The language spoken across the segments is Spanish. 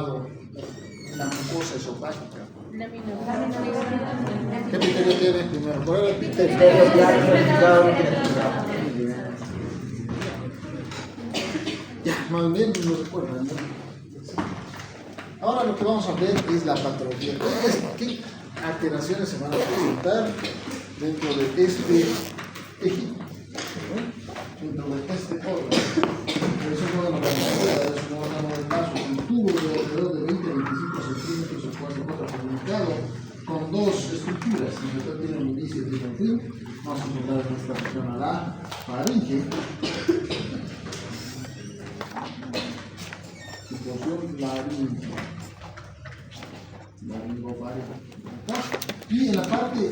formado la mucosa esofágica? Lámina. ¿Qué criterio tiene primero? ¿Cuál era el criterio? Ya, más bien lo recuerdan, ¿no? Ahora lo que vamos a ver es la patología. ¿Qué alteraciones se van a presentar dentro de este tejido? Dentro de este órgano. Es un órgano es un órgano de vaso, un tubo de alrededor de 20 a 25 centímetros, el cual se encuentra comunicado con dos estructuras. Si usted tiene un inicio y tiene un fin, vamos a encontrar nuestra región a la faringe. Situación laringe. Y en la parte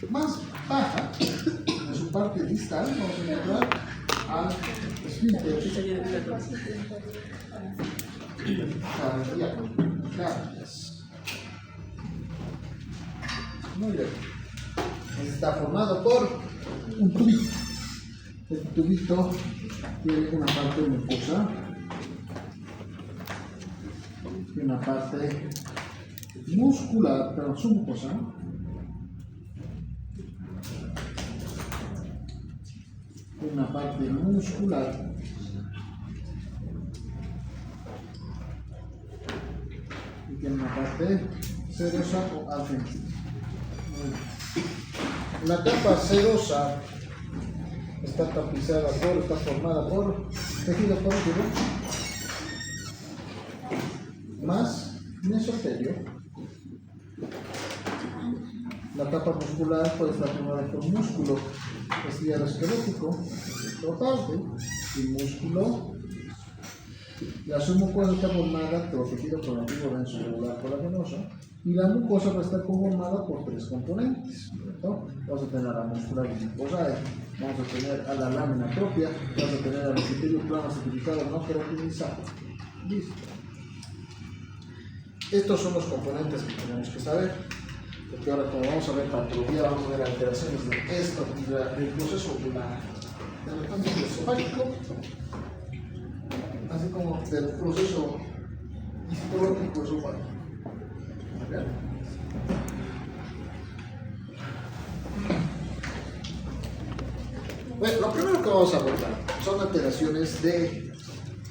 más baja, en su parte distal, vamos a encontrar al esfínter cardíaco. Muy bien. Está formado por un tubito. Este tubito tiene una parte mucosa y una parte muscular, pero submucosa. Una parte muscular y tiene una parte serosa o adventicia. La capa serosa está formada por tejido conjuntivo más mesotelio. La capa muscular puede estar formada por músculo escleroesquelético total y músculo. La submucosa está formada por tejido conectivo denso regular colagenoso y la mucosa va a estar conformada por tres componentes, ¿cierto? Vamos a tener a la muscular mucosa, vamos a tener a la lámina propia, vamos a tener al epitelio plano certificado no queratinizado. Listo. Estos son los componentes que tenemos que saber, porque ahora como vamos a ver patología, vamos a ver alteraciones de esto, del proceso del cambio esofágico, así como del proceso histológico esofágico. Bueno, lo primero que vamos a abordar son alteraciones de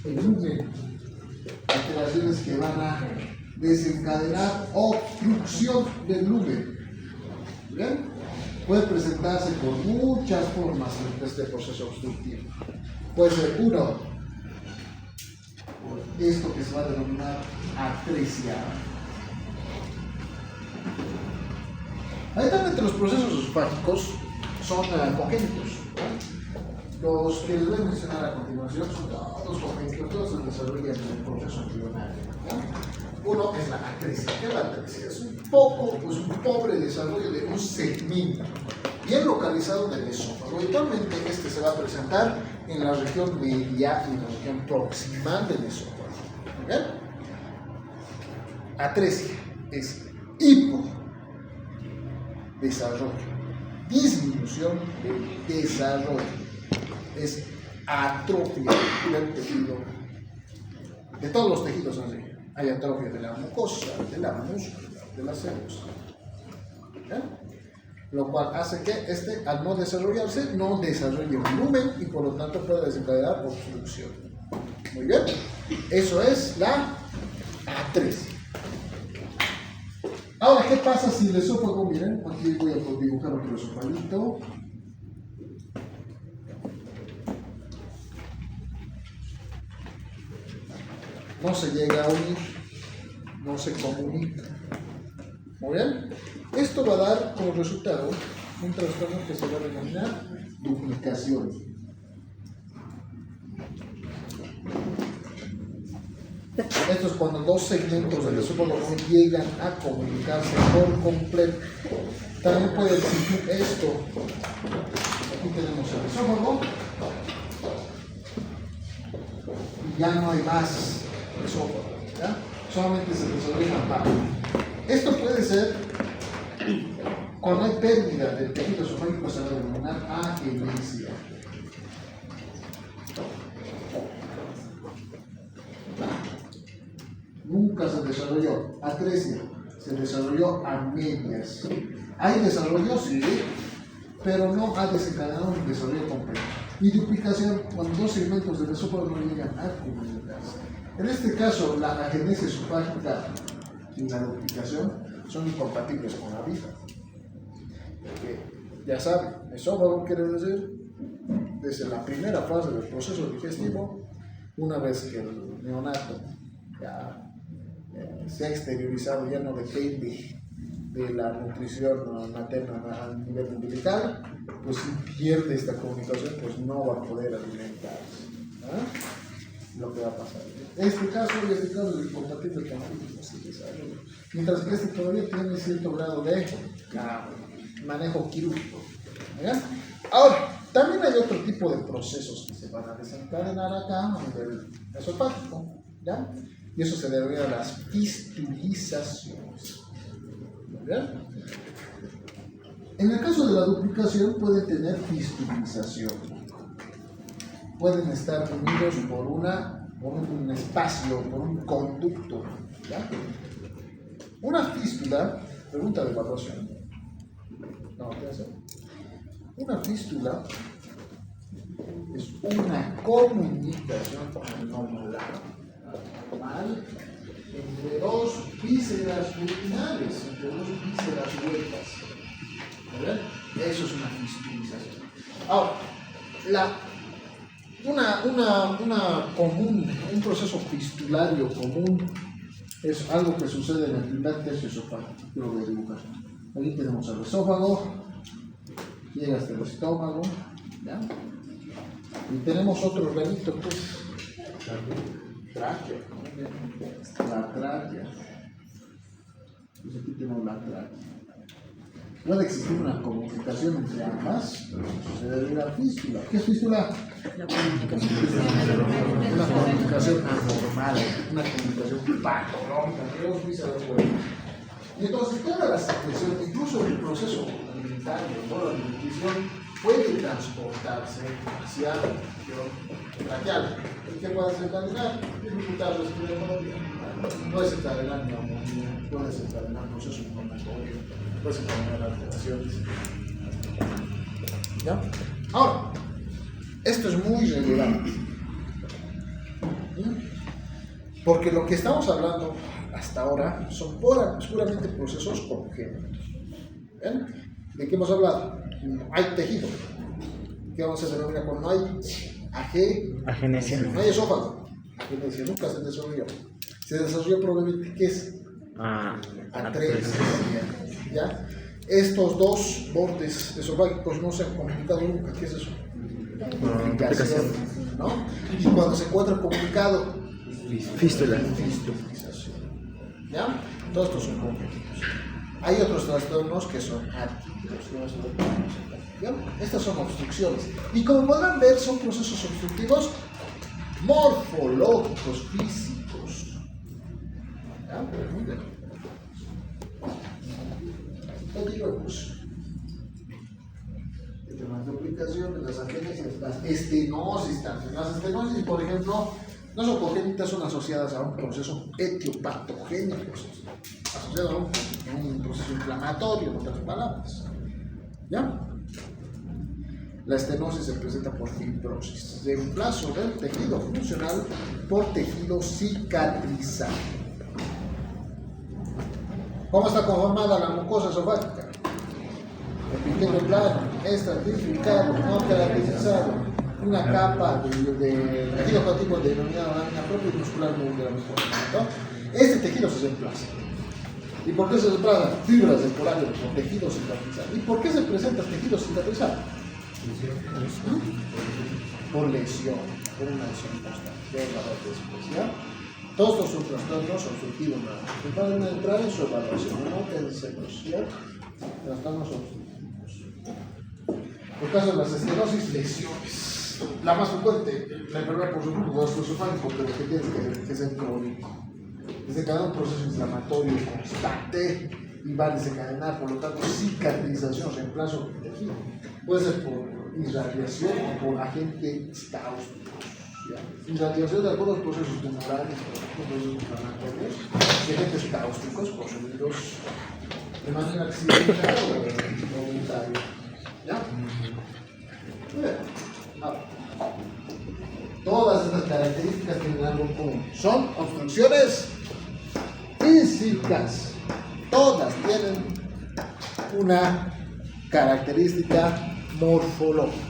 lumen, alteraciones que van a desencadenar obstrucción del lumen. ¿Bien? Puede presentarse por muchas formas en este proceso obstructivo. Puede ser uno, por esto que se va a denominar atresia. Ahí también los procesos esofágicos son congénitos. Los que les voy a mencionar a continuación son todos congénitos, todos se desarrollan en el proceso embrionario. Uno es la atresia. ¿Qué es la atresia? Es un pobre desarrollo de un segmento bien localizado del esófago. Habitualmente este se va a presentar en la región media y en la región proximal del esófago. ¿Bien? Atresia es hipodesarrollo, disminución del desarrollo, es atrofia del tejido, de todos los tejidos así. Hay atrofia de la mucosa, de la muscular, de la serosa. Lo cual hace que al no desarrollarse, no desarrolle volumen y por lo tanto puede desencadenar obstrucción. Muy bien, eso es la atresia. Ahora, ¿qué pasa si el esófago, miren, aquí voy a dibujar otro esofagito. No se llega a unir, no se comunica. Muy bien, esto va a dar como resultado un trastorno que se va a denominar duplicación. Esto es cuando dos segmentos del esófago no llegan a comunicarse por completo. También puede existir esto. Aquí tenemos el esófago y ya no hay más esófago, ¿ya? Solamente se desarrolla una parte. Esto puede ser cuando hay pérdida del tejido esofágico, se va a denominar agenesia. Nunca nunca se desarrolló. Atresia se desarrolló a medias. Hay desarrollo, sí, pero no ha desencadenado un desarrollo completo. Y duplicación, cuando dos segmentos del esófago no llegan a comunicarse. En este caso, la agenesia esofágica y la duplicación son incompatibles con la vida. Porque, ya saben, esófago quiere decir, desde la primera fase del proceso digestivo, una vez que el neonato ya se ha exteriorizado, ya no depende de la nutrición materna a nivel umbilical, pues si pierde esta comunicación, pues no va a poder alimentarse. Lo que va a pasar. Este caso es incompatible con el desarrollo. Mientras que este todavía tiene cierto grado de manejo quirúrgico. ¿Ya? Ahora, también hay otro tipo de procesos que se van a desencadenar acá a nivel esofágico, ¿ya? Y eso se debe a las fistulizaciones. ¿Ya? En el caso de la duplicación puede tener fistulización. Pueden estar unidos por un espacio, por un conducto. ¿Ya? Una fístula, pregunta de evaluación. No, ¿qué hace? Una fístula es una comunicación normal entre dos vísceras luminales, entre dos vísceras huecas. ¿Verdad? Eso es una fistulización. Ahora, un proceso fistulario común es algo que sucede en el primer tercio esofágico. Quiero ver dibujar. Aquí tenemos el esófago, llega hasta el estómago, ¿ya? Y tenemos otro granito, pues, tráquea, la tráquea. Pues aquí tenemos la tráquea. Puede existir una comunicación entre ambas, pero se debe a la fístula. ¿Qué es fístula? La comunicación. Una comunicación anormal, una comunicación patológica, y entonces toda la secreción, incluso el proceso alimentario, toda la nutrición, puede transportarse hacia la región traqueal. ¿Y qué puede desencadenar? Dificultad respiratoria, puede desencadenar neumonía, puede desencadenar proceso inflamatorio, puede desencadenar alteraciones. ¿Ya? Ahora, esto es muy relevante. Porque lo que estamos hablando hasta ahora son puramente procesos congénitos. ¿Ven? ¿De qué hemos hablado? Hay tejido. ¿Qué vamos a denominar cuando no hay agenesia? No hay esófago. Agenesia nunca se desarrolló. Se desarrolló probablemente, ¿qué es? Atresia. ¿Ya? Estos dos bordes esofágicos no se han comunicado nunca. ¿Qué es eso? Duplicación, ¿no? Y cuando se encuentra comunicado, Fístula. fistulización. ¿Ya? Todos estos son congénitos. Hay otros trastornos que son atípicos. ¿Ya? Estas son obstrucciones. Y como podrán ver, son procesos obstructivos morfológicos, físicos. ¿Ya? Muy bien. Continuemos. Las duplicaciones, las agenesias, las estenosis también. Las estenosis, por ejemplo, no son congénitas, son asociadas a un proceso etiopatogénico, asociado a un proceso inflamatorio, en otras palabras. ¿Ya? La estenosis se presenta por fibrosis, reemplazo del tejido funcional por tejido cicatrizado. ¿Cómo está conformada la mucosa esofágica? Epitelio plano, estratificado, no caracterizado, una capa de tejido contíguo denominada lámina propia y muscular muy de la mucosa. Este tejido se reemplaza. ¿Y por qué se reemplazan? Fibras del colágeno por tejido cicatrizado. ¿Y por qué se presenta tejido cicatrizado? Por lesión, por una lesión constante. Todos estos trastornos obstructivos, van a entrar en su evaluación, no pensemos, trastornos obstructivos. Por caso de las estenosis, lesiones. La más frecuente, la enfermedad por su grupo gastroesofágico, pero que tiene que ser crónico. Desencadena un proceso inflamatorio constante y va a desencadenar, por lo tanto, cicatrización, reemplazo del tejido. Puede ser por irradiación o por agentes cáusticos. ¿ya? Y la activación de algunos procesos tumorales, procesos inflamatorios, de agentes cáusticos poseídos de manera accidental o voluntaria. ¿Ya? Muy bien. Ahora, todas estas características tienen algo en común. Son obstrucciones físicas. Todas tienen una característica morfológica.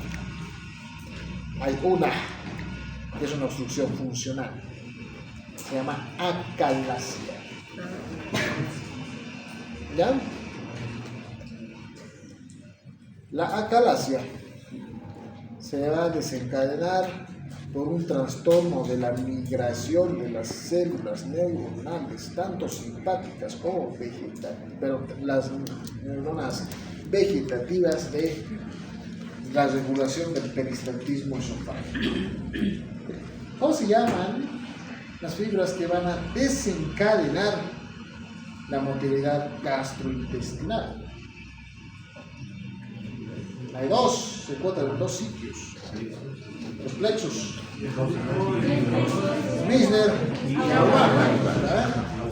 Hay una que es una obstrucción funcional. Se llama acalasia. ¿Ya? La acalasia se va a desencadenar por un trastorno de la migración de las células neuronales, tanto simpáticas como vegetativas, pero las neuronas vegetativas de la regulación del peristaltismo esofágico. ¿Cómo se llaman las fibras que van a desencadenar la motilidad gastrointestinal? Hay dos, se encuentran en dos sitios. Los plexos, Meissner y Auer.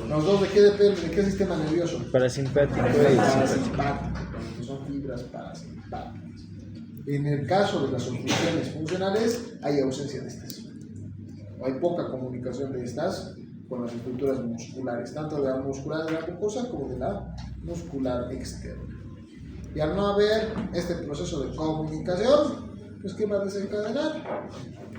Los dos, ¿de qué dependen? ¿De qué sistema nervioso? Parasimpático. Parasimpático. Son fibras parasimpáticas. En el caso de las obstrucciones funcionales, hay ausencia de estas. Hay poca comunicación de estas con las estructuras musculares, tanto de la muscular de la mucosa como de la muscular externa. Y al no haber este proceso de comunicación, pues ¿qué va a desencadenar?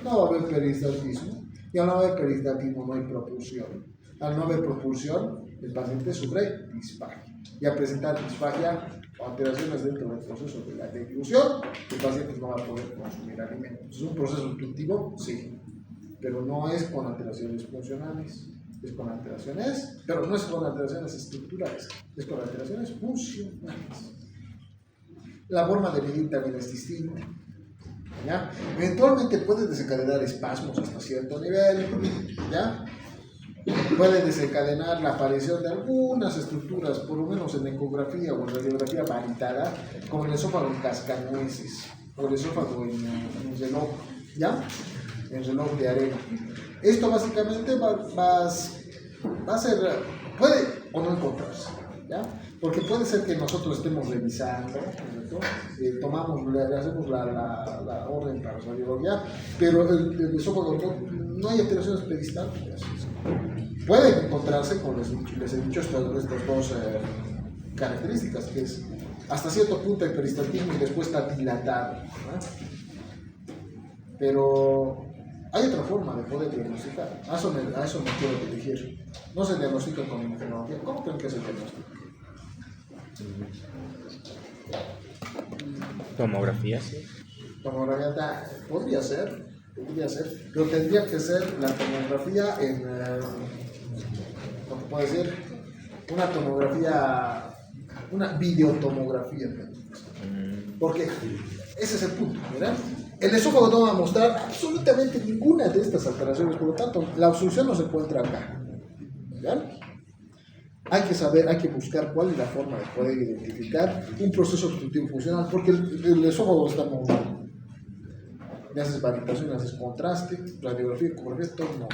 No va a haber peristaltismo. Y al no haber peristaltismo no hay propulsión. Al no haber propulsión, el paciente sufre disfagia. Y al presentar disfagia o alteraciones dentro del proceso de la deglución, el paciente no va a poder consumir alimentos. ¿Es un proceso obstructivo? Sí. Pero no es con alteraciones funcionales. Es con alteraciones, pero no es con alteraciones estructurales. Es con alteraciones funcionales. La forma de medir también es distinta. ¿Ya? Eventualmente puede desencadenar espasmos hasta cierto nivel, ¿ya? Puede desencadenar la aparición de algunas estructuras, por lo menos en ecografía o en radiografía varitada, como el esófago en cascanueces o el esófago en reloj, ¿ya? En reloj de arena. Esto básicamente va a ser, puede o no encontrarse, ¿ya? Porque puede ser que nosotros estemos revisando, le hacemos la orden para la radiología, pero el esófago no hay alteraciones peristálticas. Puede encontrarse con, les he dicho, estas dos características, que es hasta cierto punto el peristaltismo y después está dilatado, ¿no? Pero hay otra forma de poder diagnosticar. A eso me quiero dirigir. No se diagnostica con imagenología. ¿Cómo creen que se diagnostica? Tomografía, sí. Tomografía podría ser, pero tendría que ser la tomografía en, ¿cómo te puedo decir? Una tomografía, una videotomografía. Porque ese es el punto, ¿verdad? El esófago no va a mostrar absolutamente ninguna de estas alteraciones, por lo tanto, la obstrucción no se encuentra acá, ¿verdad? Hay que saber, hay que buscar cuál es la forma de poder identificar un proceso obstructivo funcional, porque el esófago está normal. Le haces validación, le haces contraste, radiografía, ecografía, todo no.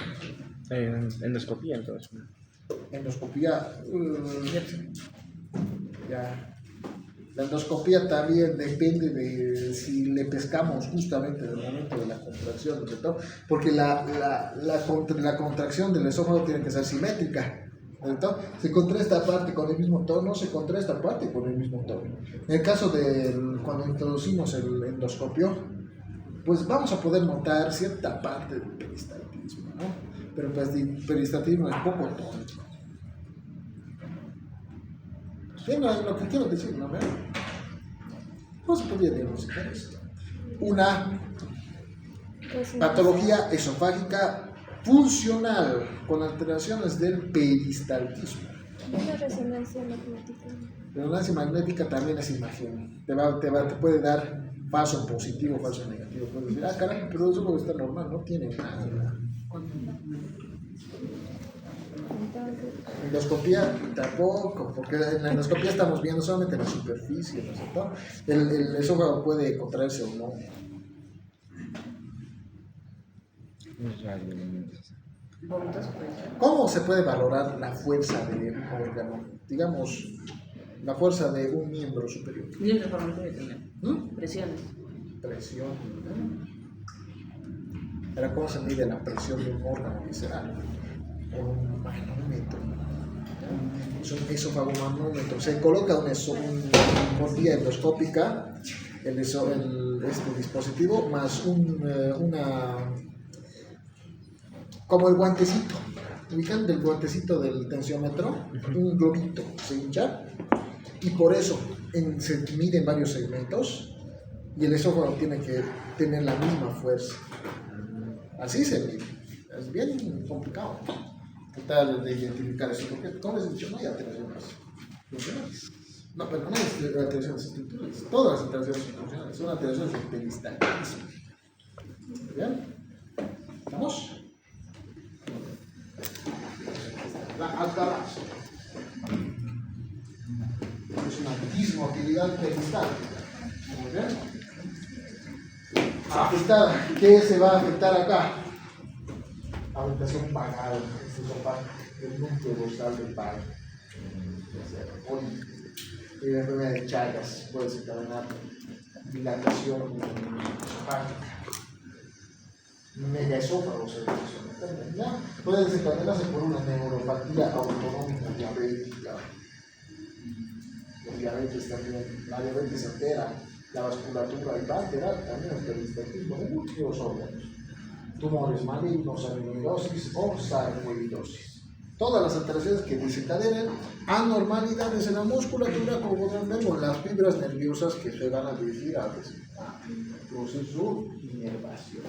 Endoscopía, entonces. Endoscopía, ya. La endoscopía también depende de si le pescamos justamente en el momento de la contracción, ¿cierto? Porque la contracción del esófago tiene que ser simétrica. ¿Cierto? Se contrae esta parte con el mismo tono, se contrae esta parte con el mismo tono. En el caso de cuando introducimos el endoscopio, pues vamos a poder notar cierta parte del peristaltismo, ¿no? Pero pues el peristaltismo es poco tónico. ¿Sí? No es lo que quiero decir, ¿no? ¿Cómo se podría diagnosticar esto? Una patología esofágica funcional con alteraciones del peristaltismo. Una resonancia magnética. La resonancia magnética también es imagen. Te puede dar falso positivo, falso negativo. Puedes decir, caray, pero eso está normal, no tiene nada. Endoscopía tampoco, porque en la endoscopía estamos viendo solamente la superficie, ¿no es cierto? El esófago puede contraerse o no. Vómitos, pues. ¿Cómo se puede valorar la fuerza de un órgano? Digamos, la fuerza de un miembro superior. Y otra forma de tener ¿Mm? presiones. Presión. Ahora, ¿cómo se mide la presión de un órgano visceral? Por un manómetro. Es un esofagomanómetro. Se coloca una bombilla endoscópica, este dispositivo, más como el guantecito. ¿Ubican del guantecito del tensiómetro? Un globito se hincha y por eso se mide en varios segmentos y el esófago tiene que tener la misma fuerza. Así se mide. Es bien complicado tratar de identificar eso, porque como les he dicho, no hay alteraciones funcionales. No, pero no hay alteraciones estructurales. Todas las alteraciones son funcionales, son alteraciones de peristaltismo. ¿Bien? ¿Estamos? La atalasia es una dismotilidad peristáltica. Muy bien. Afectada. ¿Qué se va a afectar acá? Afectación vagal, este es el núcleo dorsal del vago. Y la enfermedad de Chagas puede desencadenar dilatación esofágica. Megaesófago se ¿ya? Puede desencadenarse por una neuropatía autonómica diabética. Los diabetes también, la diabetes altera la vasculatura y va a alterar también el peristaltismo de muchos órganos. Tumores malignos, amiloidosis o sarcoidosis. Todas las alteraciones que desencadenen anormalidades en la musculatura, como podrán ver, con las fibras nerviosas que se van a dirigir al proceso inervación.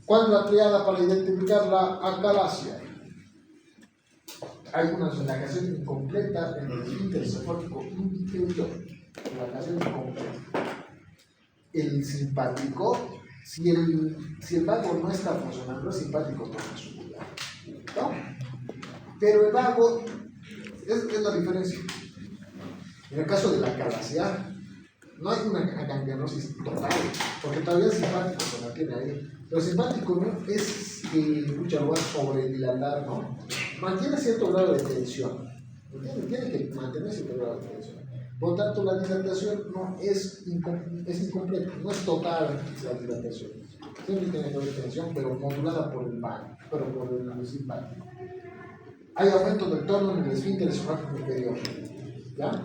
¿Cuál es la triada para identificar la atalasia? Hay una relajación incompleta en el esfínter esofágico inferior. Relajación incompleta. El simpático, si el vago no está funcionando, el simpático toma su lugar. ¿No? Pero el vago es la diferencia. En el caso de la atalasia, no hay una ganglionisis total, porque todavía el simpático se mantiene ahí. Pero el simpático no es que lo va a sobredilatar, ¿no? Mantiene cierto grado de tensión. Tiene que mantener cierto grado de tensión. Por lo tanto, la dilatación no es incompleta, no es total la dilatación. Siempre tiene que haber tensión, pero modulada por el vago, pero por el simpático. Hay aumento del tono en el esfínter esofágico inferior. ¿Ya?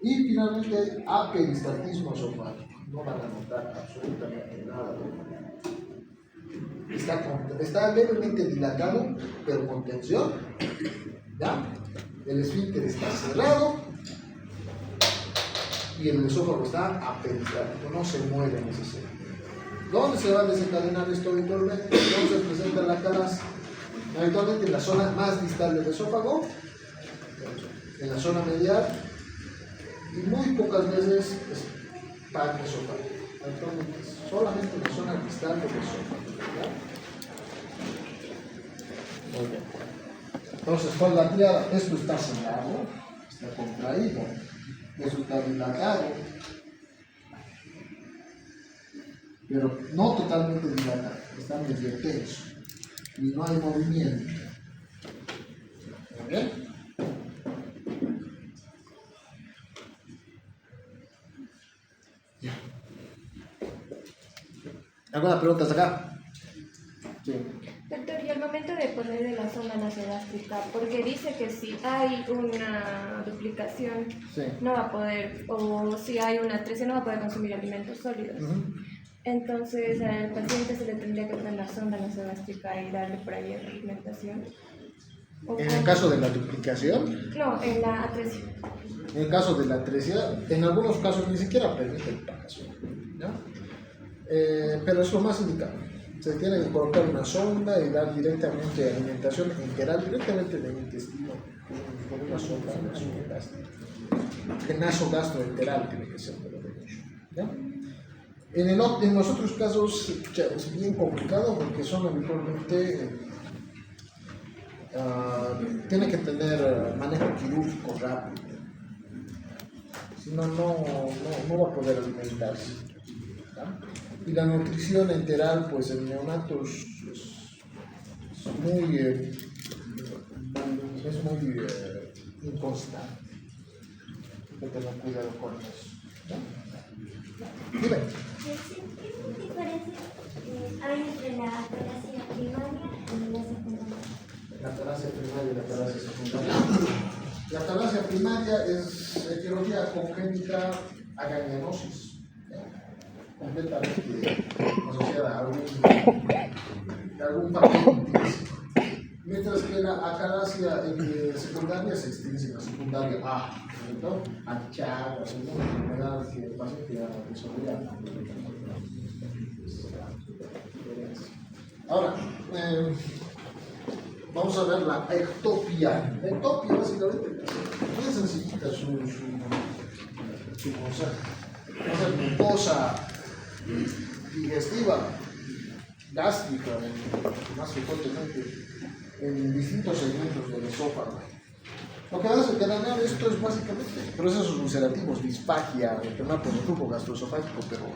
Y finalmente hay aperistaltismo esofágico. No van a notar absolutamente nada. Está levemente dilatado, pero con tensión. ¿Ya? El esfínter está cerrado y el esófago está aperistaltico, no se mueve en ese sentido. ¿Dónde se va a desencadenar esto habitualmente? ¿Dónde se presenta la atalasia? Habitualmente en la zona más distal del esófago, en la zona medial, y muy pocas veces es panesofágico. Actualmente solamente en la zona distal del esófago. ¿Ya? Muy bien. Entonces, con la triada, esto está cerrado, está contraído, esto está dilatado, pero no totalmente dilatado, está medio tenso y no hay movimiento. ¿Muy bien? Ya. ¿Alguna pregunta hasta acá? Sí. Doctor, y al momento de poner en la zona nasogástrica, porque dice que si hay una duplicación, Sí. no va a poder, o si hay una atresia, no va a poder consumir alimentos sólidos. Entonces, al paciente se le tendría que poner la sonda nasogástrica y darle por ahí alimentación. En el caso de la duplicación, No, en la atresia. en el caso de la atresia, en algunos casos ni siquiera permite el paso, ¿no? Pero es lo más indicado. Se tiene que colocar una sonda y dar directamente alimentación enteral, directamente del intestino, con una sonda nasogástrica. El nasogastroenteral tiene que ser, pero de hecho, ¿ya? En los otros casos es bien complicado porque son habitualmente tiene que tener manejo quirúrgico rápido, si no, no va a poder alimentarse, ¿ya? Y la nutrición enteral, pues en neonatos es muy inconstante. Hay que tener cuidado con eso, ¿no? Dime. ¿Qué diferencia hay entre la ataraxia primaria y la secundaria? La ataraxia primaria y la ataraxia secundaria. La ataraxia primaria es etiología congénita a ganglianosis, completamente asociada a algún factor intrínseco. Mientras que la ataraxia secundaria se extiende en la secundaria A, ¿no? A Chagas, una enfermedad que el paciente ha desarrollado. Ahora, vamos a ver la ectopia. La ectopia, básicamente, es muy sencillita su cosa. Esa glucosa digestiva, gástrica, más frecuentemente en distintos segmentos del esófago. Lo que va a desencadenar esto es básicamente procesos ulcerativos, disfagia, enfermedad por el tubo gastroesofágico, pero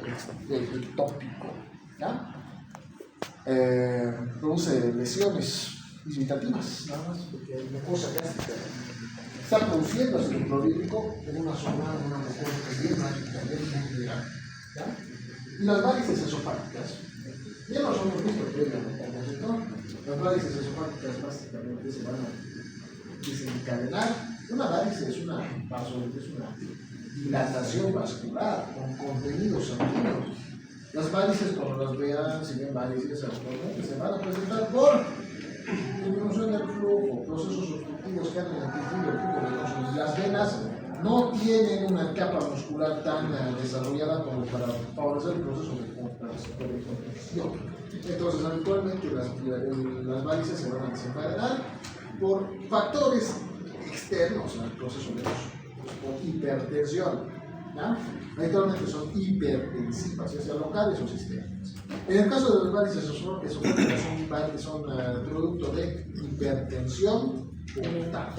ectópico, ¿ya? Produce lesiones irritativas, nada más, porque hay mucosa gástrica está produciendo ácido clorhídrico en una zona, en una mucosa que también muy grande, ¿ya? Y las varices esofágicas, ya no son los mismos previamente, ¿no? Las varices esofágicas básicamente se van a desencadenar. Una varice es una dilatación vascular con contenido sanguíneo. Las varices, cuando las vean, si ven varices actualmente, se van a presentar por disminución del flujo, procesos obstructivos que han identificado el tubo venoso. Las venas no tienen una capa muscular tan desarrollada como para favorecer el proceso de contracción. Entonces, habitualmente las varices se van a desencadenar por factores externos al proceso venoso, por hipertensión. ¿Ya? Habitualmente son hipertensivas, ya sea locales o sistémicas. En el caso de las varices esofágicas son producto de hipertensión portal.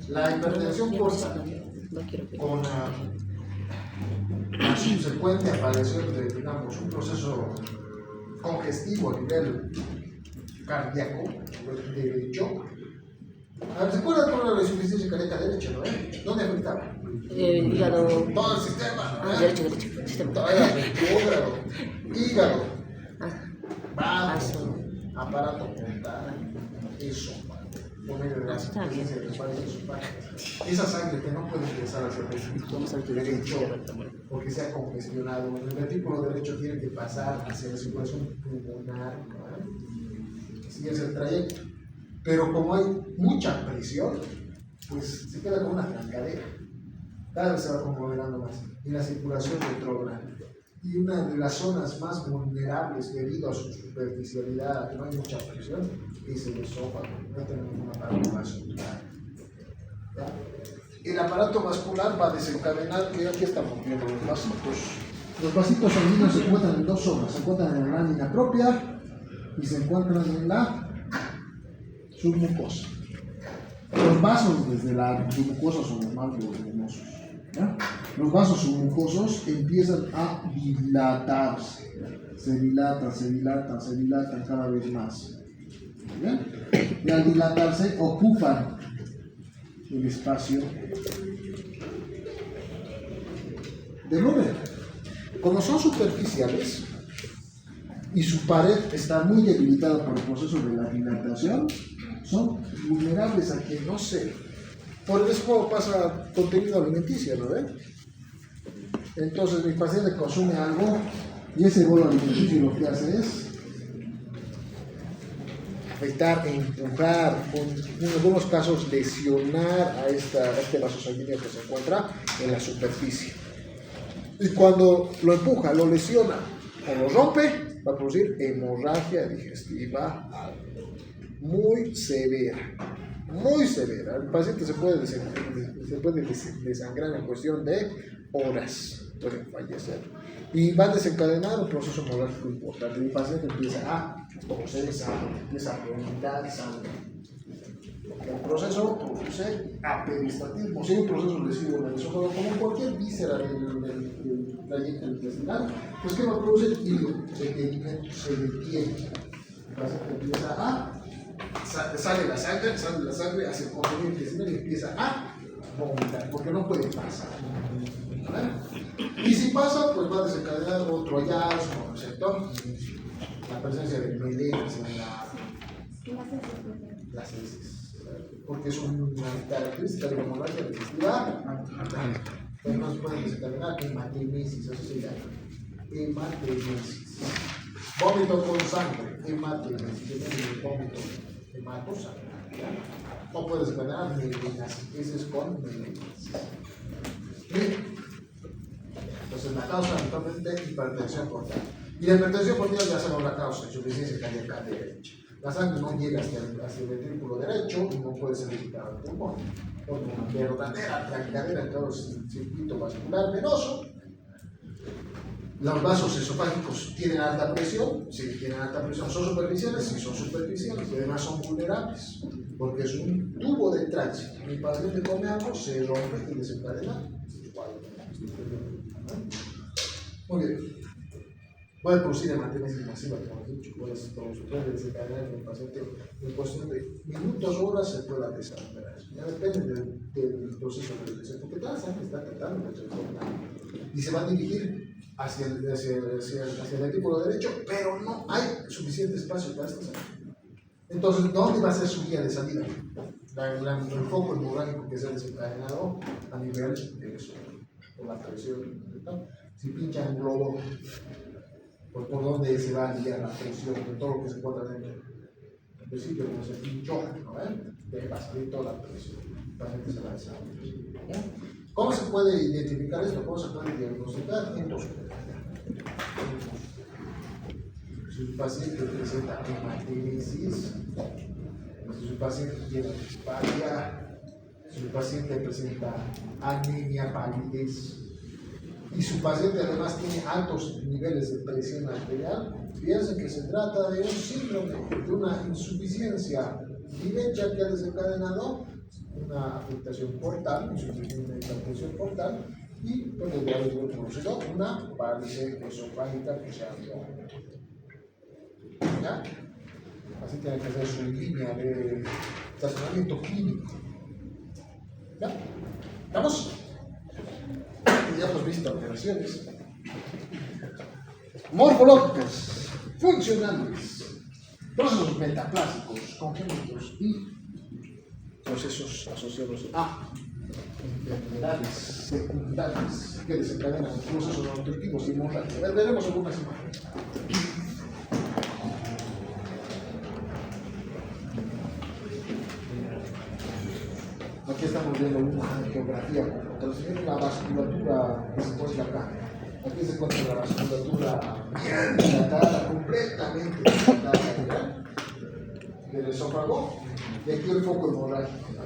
La hipertensión portal con la subsecuente aparición de, digamos, un proceso congestivo a nivel cardíaco, derecho. ¿Se acuerdan con la insuficiencia cardíaca derecha, no? ¿Dónde afectaba? El hígado. Todo el sistema, ¿no? Derecho. Sistema. Todo el hígado, vaso, aparato portal, esófago, por medio de la insuficiencia de las varices esofágicas. Esa sangre que no puede ingresar hacia el ventrículo derecho porque se ha congestionado. El ventrículo derecho tiene que pasar hacia la circulación pulmonar, ¿no? Así es el trayecto. Pero como hay mucha presión, pues se queda como una trancadera. Cada vez se va conmoverando más. Y la circulación retrógrada. Y una de las zonas más vulnerables debido a su superficialidad, que no hay mucha presión, es el esófago. No tenemos un aparato vascular. ¿Ya? El aparato vascular va a desencadenar que aquí estamos viendo los vasitos. Los vasitos sanguíneos se encuentran en dos zonas. Se encuentran en la lámina propia y se encuentran en la submucosa. Los vasos desde la submucosa son los más voluminosos. ¿Ya? Los vasos submucosos empiezan a dilatarse. Se dilatan cada vez más. ¿Ya? Y al dilatarse ocupan el espacio del útero. Como son superficiales y su pared está muy debilitada por el proceso de la dilatación, son vulnerables a que no se... Por eso pasa contenido alimenticio, ¿no ven? Entonces mi paciente consume algo y ese bolo alimenticio lo que hace es afectar e empujar, en algunos casos lesionar a este vaso sanguíneo que se encuentra en la superficie. Y cuando lo empuja, lo lesiona o lo rompe, va a producir hemorragia digestiva muy severa, muy severa. El paciente se puede desangrar en cuestión de horas, puede fallecer. Y va a desencadenar un proceso hemorrágico importante. El paciente empieza a toser sangre, empieza a vomitar sangre. El proceso produce aperistatismo, si hay un proceso lesivo en el esófago, como cualquier víscera del trayecto intestinal, pues ¿qué va a producir? Hilo, detenimiento, se detiene. El paciente empieza a, sale la sangre hacia el contenido intestinal y empieza a vomitar, porque no puede pasar. ¿Vale? Y si pasa, pues va a desencadenar otro hallazgo en el sector, la presencia de melenas en las heces, porque es una característica de la hemorragia digestiva, pero no se puede desencadenar hematemesis, eso se llama hematemesis. Vómito con sangre, hematemesis, el vómito hematosa, no puede desencadenar melenas, ese es con melenas. Bien. Entonces la causa actualmente hipertensión portal. Y la hipertensión portal ya sabemos la causa, insuficiencia cardíaca derecha. La sangre no llega hacia el ventrículo derecho y no puede ser dirigida al pulmón. Por una verdadera trancadera en todo el circuito vascular venoso. Los vasos esofágicos tienen alta presión, sí, tienen alta presión, son superficiales, sí, son superficiales, y además son vulnerables, porque es un tubo de tránsito. Mi paciente come algo, se rompe y desencadena. Muy bien. Puede producir hematemesis masiva, como hemos dicho, puede desencadenar en el paciente en cuestión de minutos o horas se pueda desangrarse. Ya depende del proceso de detección, porque toda la sangre está tratando de transformar y se va a dirigir hacia el ventrículo derecho, pero no hay suficiente espacio para esta sangre. Entonces, ¿dónde va a ser su vía de salida? El foco hemorrágico que se ha desencadenado a nivel de por la presión. Si pinchan un globo, pues por dónde se va a guiar la presión de todo lo que se encuentra dentro. En principio, como se pinchó, ¿no ven? Va a salir toda la presión. La gente se va a desarrollar. ¿Cómo se puede identificar esto? ¿Cómo se puede diagnosticar? En dos cosas. Si un paciente presenta hematemesis, si un paciente tiene disparia, si un paciente presenta anemia, palidez, y su paciente además tiene altos niveles de presión arterial, piensen que se trata de un síndrome, de una insuficiencia diurética que ha desencadenado una afectación portal, una hipertensión portal, y puede haber producido una varice esofágica que se ha abierto. ¿Ya? Así tiene que ser su línea de estacionamiento clínico. ¿Ya? ¿Estamos? Ya hemos visto alteraciones morfológicas, funcionales, procesos metaplásicos, congénitos y procesos asociados a enfermedades secundarias que desencadenan procesos nutritivos y hemorrágicos. Veremos algunas imágenes. Aquí estamos viendo una geografía con la vasculatura que se encuentra acá. Aquí se encuentra la vasculatura bien dilatada, completamente dilatada del esófago, y aquí el foco hemorrágico.